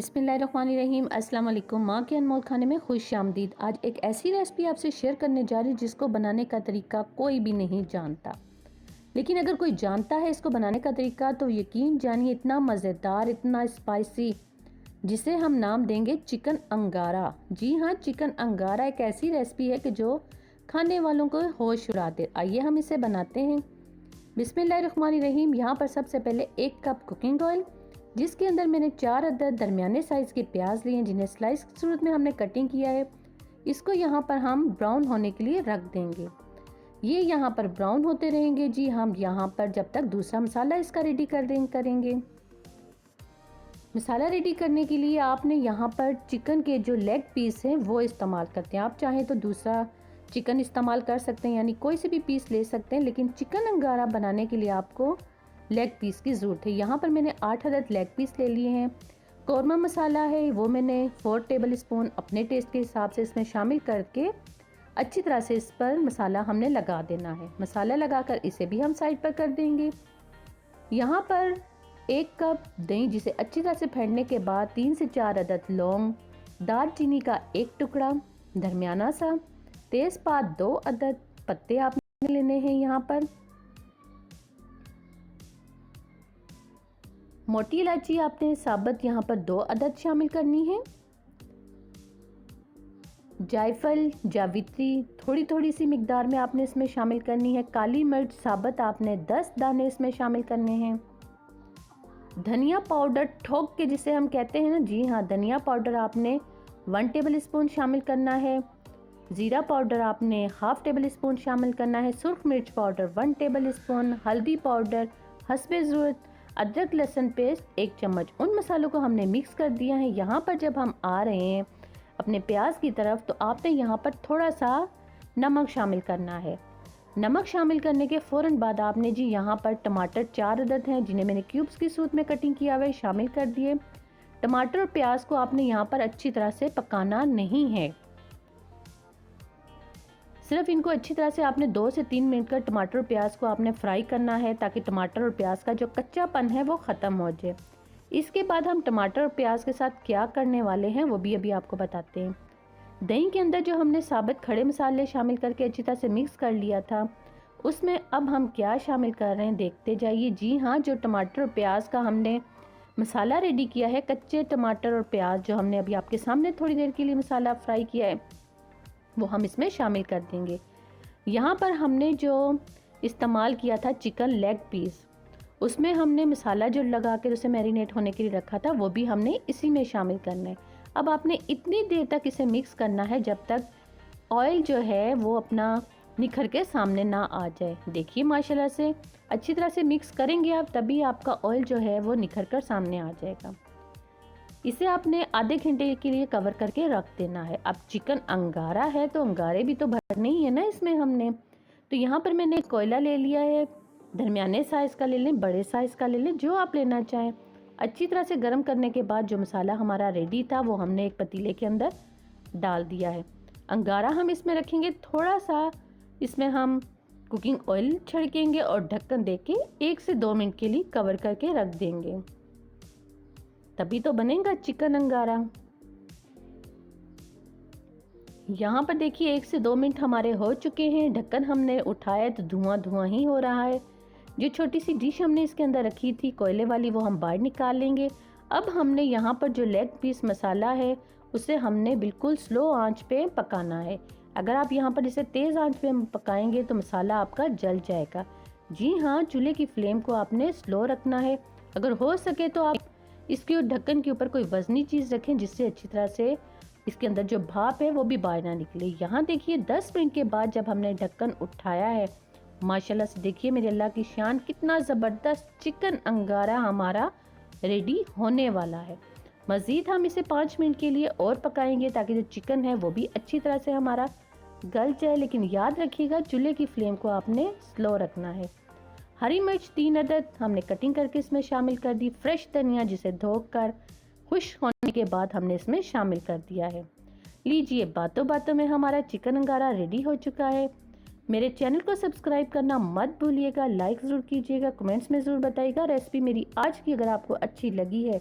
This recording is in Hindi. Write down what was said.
बिस्मिल्लाहिर्रहमानिर्रहीम। अस्सलाम वालेकुम। माँ के अनमोल खाने में खुश आमदीद। आज एक ऐसी रेसिपी आपसे शेयर करने जा रही हूँ जिसको बनाने का तरीका कोई भी नहीं जानता, लेकिन अगर कोई जानता है इसको बनाने का तरीका तो यकीन जानिए इतना मज़ेदार, इतना स्पाइसी, जिसे हम नाम देंगे चिकन अंगारा। जी हाँ, चिकन अंगारा एक ऐसी रेसिपी है कि जो खाने वालों को होश उड़ा दे। आइए हम इसे बनाते हैं। बिस्मिल्लाहिर्रहमानिर्रहीम। यहाँ पर सबसे पहले 1 कप कुकिंग ऑयल, जिसके अंदर मैंने 4 अदद दरमियाने साइज़ के प्याज लिए हैं जिन्हें स्लाइस की सूरत में हमने कटिंग किया है। इसको यहाँ पर हम ब्राउन होने के लिए रख देंगे। ये यहाँ पर ब्राउन होते रहेंगे। जी हम यहाँ पर जब तक दूसरा मसाला इसका रेडी करेंगे। मसाला रेडी करने के लिए आपने यहाँ पर चिकन के जो लेग पीस हैं वो इस्तेमाल करते हैं। आप चाहें तो दूसरा चिकन इस्तेमाल कर सकते हैं, यानी कोई से भी पीस ले सकते हैं, लेकिन चिकन अंगारा बनाने के लिए आपको लेग पीस की ज़रूरत है। यहाँ पर मैंने 8 अदद लेग पीस ले लिए हैं। कौरमा मसाला है वो मैंने 4 टेबल स्पून अपने टेस्ट के हिसाब से इसमें शामिल करके अच्छी तरह से इस पर मसाला हमने लगा देना है। मसाला लगाकर इसे भी हम साइड पर कर देंगे। यहाँ पर 1 कप दही, जिसे अच्छी तरह से फेंटने के बाद 3 से 4 अदद लौंग, दालचीनी का 1 टुकड़ा, दरमियाना सा तेज़पात 2 अदद पत्ते आपने लेने हैं। यहाँ पर मोटी इलायची आपने साबुत यहाँ पर 2 अदद शामिल करनी है। जायफल, जावित्री थोड़ी थोड़ी सी मिकदार में आपने इसमें शामिल करनी है। काली मिर्च साबुत आपने 10 दाने इसमें शामिल करने हैं। धनिया पाउडर ठोक के जिसे हम कहते हैं ना, जी हाँ, धनिया पाउडर आपने 1 टेबल स्पून शामिल करना है। ज़ीरा पाउडर आपने 1/2 टेबल स्पून शामिल करना है। सुर्ख मिर्च पाउडर 1 टेबल स्पून, हल्दी पाउडर हस्बे ज़रूरत, अदरक लहसुन पेस्ट 1 चम्मच। उन मसालों को हमने मिक्स कर दिया है। यहाँ पर जब हम आ रहे हैं अपने प्याज की तरफ तो आपने यहाँ पर थोड़ा सा नमक शामिल करना है। नमक शामिल करने के फ़ौरन बाद आपने जी यहाँ पर टमाटर 4 अदद हैं जिन्हें मैंने क्यूब्स की सूरत में कटिंग किया हुआ है शामिल कर दिए। टमाटर और प्याज को आपने यहाँ पर अच्छी तरह से पकाना नहीं है, सिर्फ इनको अच्छी तरह से आपने 2 से 3 मिनट का टमाटर और प्याज को आपने फ्राई करना है ताकि टमाटर और प्याज का जो कच्चापन है वो ख़त्म हो जाए। इसके बाद हम टमाटर और प्याज के साथ क्या करने वाले हैं वो भी अभी आपको बताते हैं। दही के अंदर जो हमने साबुत खड़े मसाले शामिल करके अच्छी तरह से मिक्स कर लिया था, उसमें अब हम क्या शामिल कर रहे हैं देखते जाइए। जी हाँ, जो टमाटर और प्याज का हमने मसाला रेडी किया है, कच्चे टमाटर और प्याज जो हमने अभी आपके सामने थोड़ी देर के लिए मसाला फ्राई किया है, वो हम इसमें शामिल कर देंगे। यहाँ पर हमने जो इस्तेमाल किया था चिकन लेग पीस, उसमें हमने मसाला जो लगा कर उसे मैरिनेट होने के लिए रखा था वो भी हमने इसी में शामिल करना है। अब आपने इतनी देर तक इसे मिक्स करना है जब तक ऑयल जो है वो अपना निखर के सामने ना आ जाए। देखिए माशाल्लाह से अच्छी तरह से मिक्स करेंगे आप, तभी आपका ऑयल जो है वो निखर कर सामने आ जाएगा। इसे आपने आधे घंटे के लिए कवर करके रख देना है। अब चिकन अंगारा है तो अंगारे भी तो भरने ही है ना इसमें हमने, तो यहाँ पर मैंने कोयला ले लिया है। दरमियाने साइज़ का ले लें, बड़े साइज़ का ले लें, जो आप लेना चाहें। अच्छी तरह से गर्म करने के बाद जो मसाला हमारा रेडी था वो हमने एक पतीले के अंदर डाल दिया है। अंगारा हम इसमें रखेंगे, थोड़ा सा इसमें हम कुकिंग ऑयल छिड़केंगे और ढक्कन दे के 1 से 2 मिनट के लिए कवर करके रख देंगे, तभी तो बनेगा चिकन अंगारा। यहाँ पर देखिए 1 से 2 मिनट हमारे हो चुके हैं। ढक्कन हमने उठाया तो धुआं धुआं ही हो रहा है। जो छोटी सी डिश हमने इसके अंदर रखी थी कोयले वाली, वो हम बाहर निकाल लेंगे। अब हमने यहाँ पर जो लेग पीस मसाला है उसे हमने बिल्कुल स्लो आंच पे पकाना है। अगर आप यहाँ पर इसे तेज़ आंच पे पकाएंगे तो मसाला आपका जल जाएगा। जी हाँ, चूल्हे की फ्लेम को आपने स्लो रखना है। अगर हो सके तो आप इसके ढक्कन के ऊपर कोई वजनी चीज़ रखें जिससे अच्छी तरह से इसके अंदर जो भाप है वो भी बाहर ना निकले। यहाँ देखिए 10 मिनट के बाद जब हमने ढक्कन उठाया है, माशाल्लाह से देखिए मेरे अल्लाह की शान, कितना ज़बरदस्त चिकन अंगारा हमारा रेडी होने वाला है। मज़ीद हम इसे 5 मिनट के लिए और पकाएंगे ताकि जो चिकन है वो भी अच्छी तरह से हमारा गल जाए। लेकिन याद रखिएगा चूल्हे की फ्लेम को आपने स्लो रखना है। हरी मिर्च 3 अदद हमने कटिंग करके इसमें शामिल कर दी। फ्रेश धनिया जिसे धोकर खुश्क होने के बाद हमने इसमें शामिल कर दिया है। लीजिए, बातों बातों में हमारा चिकन अंगारा रेडी हो चुका है। मेरे चैनल को सब्सक्राइब करना मत भूलिएगा, लाइक ज़रूर कीजिएगा, कमेंट्स में ज़रूर बताइएगा रेसिपी मेरी आज की अगर आपको अच्छी लगी है